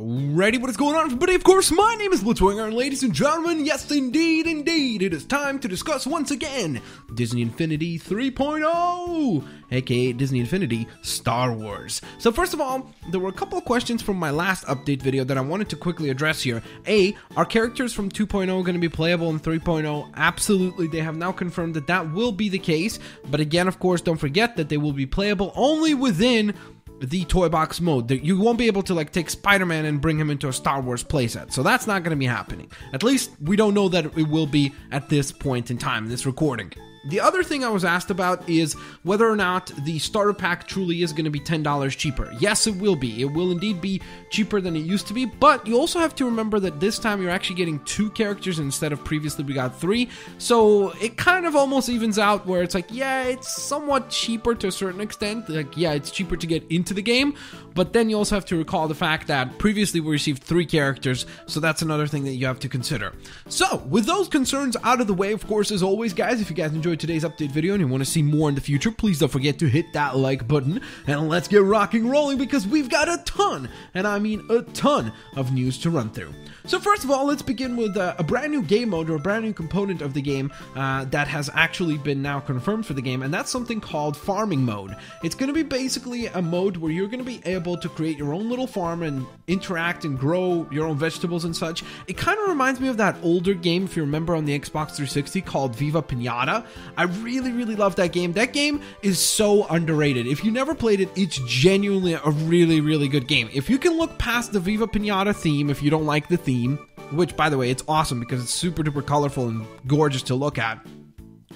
Alrighty, what is going on, everybody? Of course, my name is Blitzwinger, and ladies and gentlemen, yes indeed, it is time to discuss once again Disney Infinity 3.0, aka Disney Infinity Star Wars. So first of all, there were a couple of questions from my last update video that I wanted to quickly address here. A, are characters from 2.0 going to be playable in 3.0? Absolutely, they have now confirmed that that will be the case, but again, of course, don't forget that they will be playable only within the toy box mode. You won't be able to like take Spider-Man and bring him into a Star Wars playset, so that's not going to be happening. At least we don't know that it will be at this point in time in this recording. The other thing I was asked about is whether or not the starter pack truly is going to be $10 cheaper. Yes, it will be. It will indeed be cheaper than it used to be, but you also have to remember that this time you're actually getting 2 characters instead of previously we got 3, so it kind of almost evens out where it's like, yeah, it's somewhat cheaper to a certain extent. Like, yeah, it's cheaper to get into the game, but then you also have to recall the fact that previously we received 3 characters, so that's another thing that you have to consider. So, with those concerns out of the way, of course, as always, guys, if you guys enjoyed today's update video and you want to see more in the future, please don't forget to hit that like button, and let's get rocking rolling because we've got a ton, and I mean a ton, of news to run through. So first of all, let's begin with a brand new game mode, or a brand new component of the game that has actually been now confirmed for the game, and that's something called farming mode. It's going to be basically a mode where you're going to be able to create your own little farm and interact and grow your own vegetables and such. It kind of reminds me of that older game, if you remember, on the Xbox 360 called Viva Pinata. I really love that game. That game is so underrated. If you never played it, it's genuinely a really good game. If you can look past the Viva Pinata theme, if you don't like the theme, which by the way, it's awesome because it's super duper colorful and gorgeous to look at.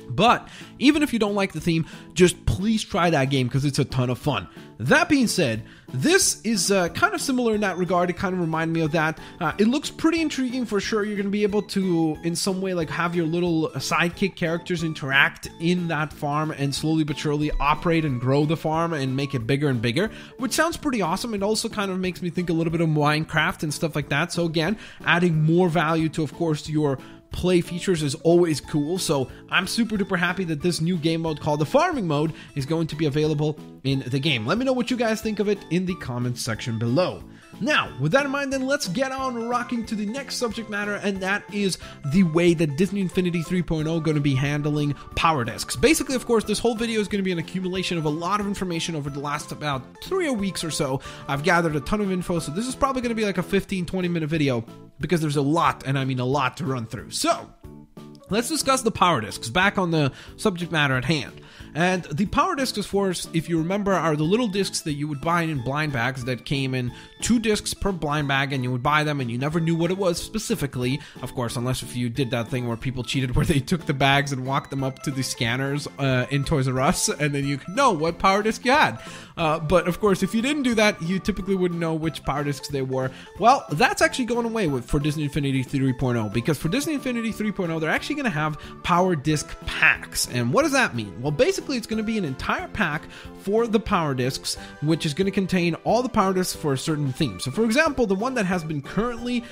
But even if you don't like the theme, just please try that game because it's a ton of fun. That being said, this is kind of similar in that regard. It kind of reminded me of that. It looks pretty intriguing for sure. You're going to be able to, in some way, like have your little sidekick characters interact in that farm and slowly but surely operate and grow the farm and make it bigger and bigger, which sounds pretty awesome. It also kind of makes me think a little bit of Minecraft and stuff like that. So again, adding more value to, of course, your play features is always cool, so I'm super duper happy that this new game mode called the farming mode is going to be available in the game. Let me know what you guys think of it in the comments section below. Now, with that in mind, then let's get on rocking to the next subject matter, and that is the way that Disney Infinity 3.0 going to be handling power discs. Basically, of course, this whole video is going to be an accumulation of a lot of information over the last about 3 weeks or so. I've gathered a ton of info, so this is probably going to be like a 15-20 minute video because there's a lot, and I mean a lot, to run through. So, let's discuss the power discs, back on the subject matter at hand. And the power discs, of course, if you remember, are the little discs that you would buy in blind bags that came in 2 discs per blind bag, and you would buy them and you never knew what it was specifically, of course, unless if you did that thing where people cheated where they took the bags and walked them up to the scanners in Toys R Us, and then you could know what power disc you had. But of course, if you didn't do that, you typically wouldn't know which power discs they were. Well, that's actually going away for Disney Infinity 3.0, because for Disney Infinity 3.0, they're actually going to have power disc packs. And what does that mean? Well, basically, it's going to be an entire pack for the power discs, which is going to contain all the power discs for a certain theme. So, for example, the one that has been currently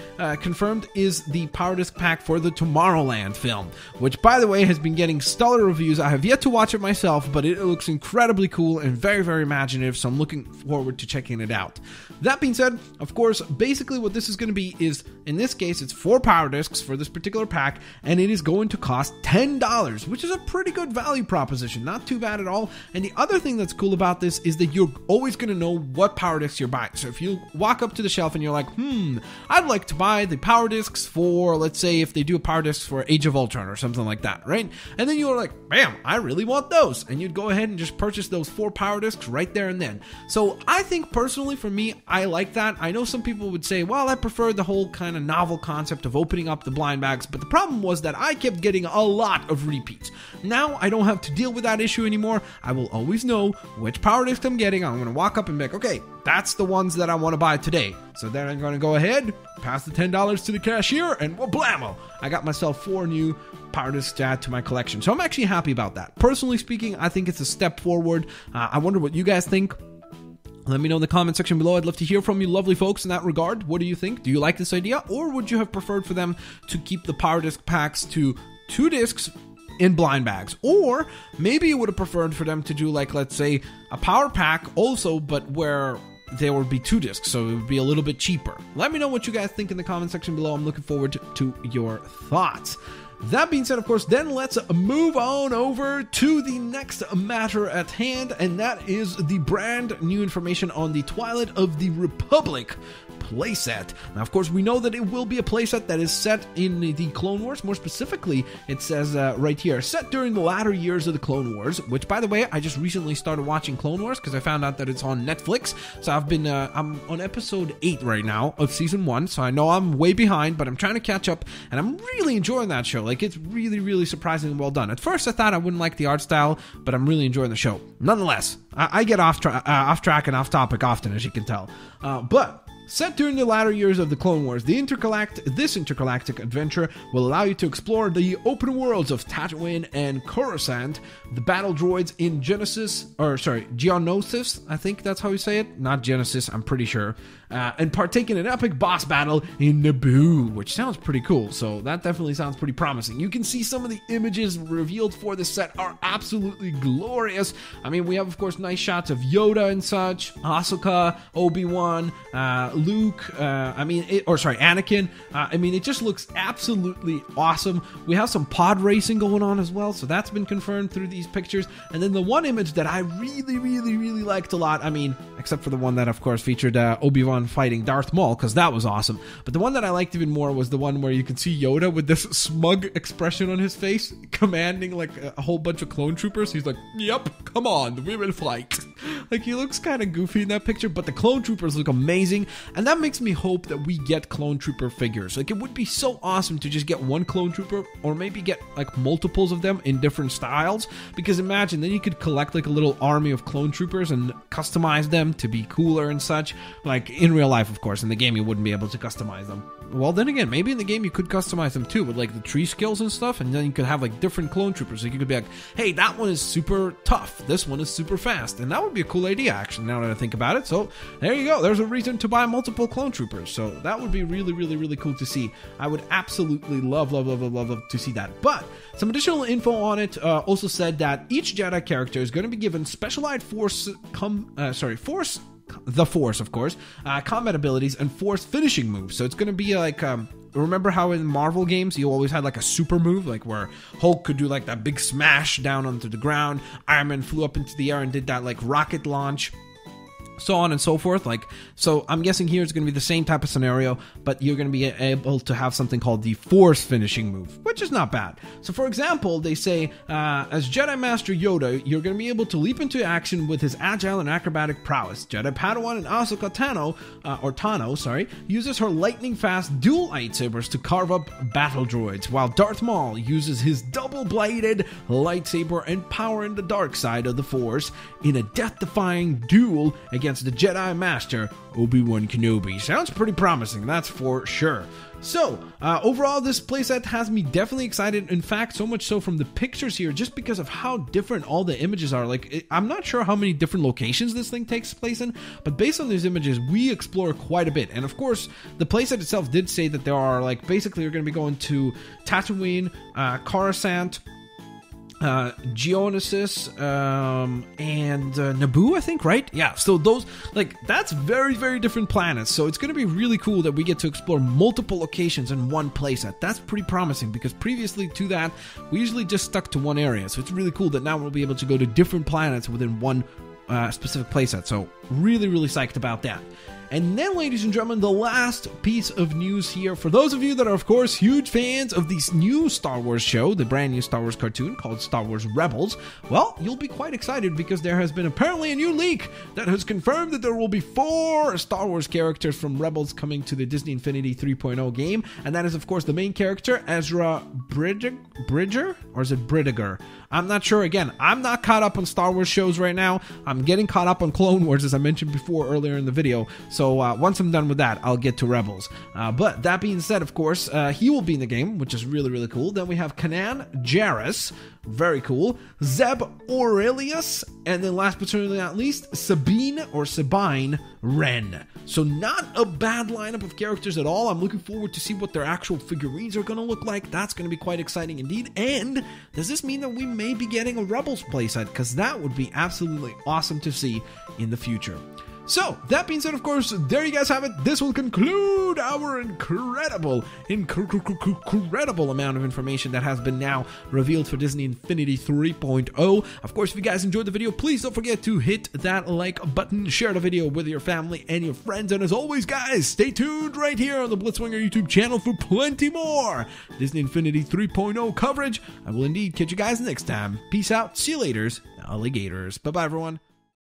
confirmed is the power disc pack for the Tomorrowland film, which, by the way, has been getting stellar reviews. I have yet to watch it myself, but it looks incredibly cool and very imaginative, so I'm looking forward to checking it out. That being said, of course, basically what this is going to be is, in this case, it's 4 power discs for this particular pack, and it is going to cost $10, which is a pretty good value proposition. Not too bad at all. And the other thing that's cool about this is that you're always going to know what power discs you're buying. So if you walk up to the shelf and you're like, I'd like to buy the power discs for, let's say, if they do a power disc for Age of Ultron or something like that, right? And then you're like, bam, I really want those. And you'd go ahead and just purchase those 4 power discs right there and then. So I think personally for me, I like that. I know some people would say, well, I prefer the whole kind of novel concept of opening up the blind bags, but the problem was that I kept getting a lot of repeats. Now I don't have to deal with that issue anymore. I will always know which power disc I'm getting. I'm going to walk up and be like, okay, that's the ones that I want to buy today. So then I'm going to go ahead, pass the $10 to the cashier, and blammo, I got myself 4 new power discs to add to my collection. So I'm actually happy about that. Personally speaking, I think it's a step forward. I wonder what you guys think. Let me know in the comment section below. I'd love to hear from you lovely folks in that regard. What do you think? Do you like this idea? Or would you have preferred for them to keep the power disc packs to 2 discs in blind bags? Or maybe you would have preferred for them to do, like, let's say, a power pack also, but where there would be 2 discs, so it would be a little bit cheaper. Let me know what you guys think in the comment section below. I'm looking forward to your thoughts. That being said, of course, then let's move on over to the next matter at hand, and that is the brand new information on the Twilight of the Republic playset. Now, of course, we know that it will be a playset that is set in the Clone Wars. More specifically, it says right here, set during the latter years of the Clone Wars, which, by the way, I just recently started watching Clone Wars because I found out that it's on Netflix. So I'm on episode 8 right now of season 1, so I know I'm way behind, but I'm trying to catch up, and I'm really enjoying that show. Like, it's really, really surprisingly well done. At first, I thought I wouldn't like the art style, but I'm really enjoying the show. Nonetheless, I get off track and off topic often, as you can tell. But set during the latter years of the Clone Wars, this intergalactic adventure will allow you to explore the open worlds of Tatooine and Coruscant, the battle droids in Geonosis, I think that's how you say it, not Genesis, I'm pretty sure, and partake in an epic boss battle in Naboo, which sounds pretty cool, so that definitely sounds pretty promising. You can see some of the images revealed for this set are absolutely glorious. I mean, we have, of course, nice shots of Yoda and such, Ahsoka, Obi-Wan, Luke, Anakin. I mean, it just looks absolutely awesome. We have some pod racing going on as well, so that's been confirmed through these pictures. And then the one image that I really, really, really liked a lot, I mean, except for the one that, of course, featured Obi-Wan fighting Darth Maul, because that was awesome. But the one that I liked even more was the one where you could see Yoda with this smug expression on his face, commanding like a whole bunch of clone troopers. He's like, yep, come on, we will fight. Like, he looks kind of goofy in that picture, but the clone troopers look amazing. And that makes me hope that we get clone trooper figures. Like, it would be so awesome to just get one clone trooper, or maybe get like multiples of them in different styles. Because imagine, then you could collect like a little army of clone troopers and customize them to be cooler and such. Like in real life, of course. In the game, you wouldn't be able to customize them. Well, then again, maybe in the game you could customize them too with like the tree skills and stuff, and then you could have like different clone troopers. Like, you could be like, hey, that one is super tough, this one is super fast, and that would be a cool idea actually, now that I think about it. So there you go, there's a reason to buy multiple clone troopers. So that would be really, really, really cool to see. I would absolutely love to see that. But some additional info on it also said that each Jedi character is going to be given specialized Force, of course, combat abilities and Force finishing moves. So it's going to be like, remember how in Marvel games you always had like a super move, like where Hulk could do like that big smash down onto the ground, Iron Man flew up into the air and did that like rocket launch, so on and so forth. Like, so I'm guessing here it's going to be the same type of scenario, but you're going to be able to have something called the Force finishing move, which is not bad. So for example, they say as Jedi Master Yoda, you're going to be able to leap into action with his agile and acrobatic prowess. Jedi Padawan and Ahsoka Tano uses her lightning fast dual lightsabers to carve up battle droids, while Darth Maul uses his double-bladed lightsaber and power in the dark side of the Force in a death-defying duel against the Jedi Master Obi-Wan Kenobi. Sounds pretty promising, that's for sure. So, overall, this playset has me definitely excited. In fact, so much so from the pictures here, just because of how different all the images are. Like, I'm not sure how many different locations this thing takes place in, but based on these images, we explore quite a bit. And of course, the playset itself did say that there are, like, basically you're going to be going to Tatooine, Coruscant, Geonosis, and Naboo, I think, right? Yeah, so those, like, that's very, very different planets, so it's going to be really cool that we get to explore multiple locations in one playset. That's pretty promising, because previously to that, we usually just stuck to one area, so it's really cool that now we'll be able to go to different planets within one specific playset, so really, really psyched about that. And then, ladies and gentlemen, the last piece of news here. For those of you that are, of course, huge fans of this new Star Wars show, the brand new Star Wars cartoon called Star Wars Rebels, well, you'll be quite excited because there has been apparently a new leak that has confirmed that there will be 4 Star Wars characters from Rebels coming to the Disney Infinity 3.0 game. And that is, of course, the main character, Ezra Bridger? Or is it Bridiger? I'm not sure. Again, I'm not caught up on Star Wars shows right now. I'm getting caught up on Clone Wars, as I mentioned before earlier in the video. So once I'm done with that, I'll get to Rebels. But that being said, of course, he will be in the game, which is really, really cool. Then we have Kanan Jarrus. Very cool. Zeb Orrelios. And then last but certainly not least, Sabine Wren. So not a bad lineup of characters at all. I'm looking forward to see what their actual figurines are going to look like. That's going to be quite exciting indeed. And does this mean that we may be getting a Rebels playset? Because that would be absolutely awesome to see in the future. So, that being said, of course, there you guys have it. This will conclude our incredible amount of information that has been now revealed for Disney Infinity 3.0. Of course, if you guys enjoyed the video, please don't forget to hit that like button, share the video with your family and your friends, and as always, guys, stay tuned right here on the Blitzwinger YouTube channel for plenty more Disney Infinity 3.0 coverage. I will indeed catch you guys next time. Peace out. See you laters, alligators. Bye-bye, everyone.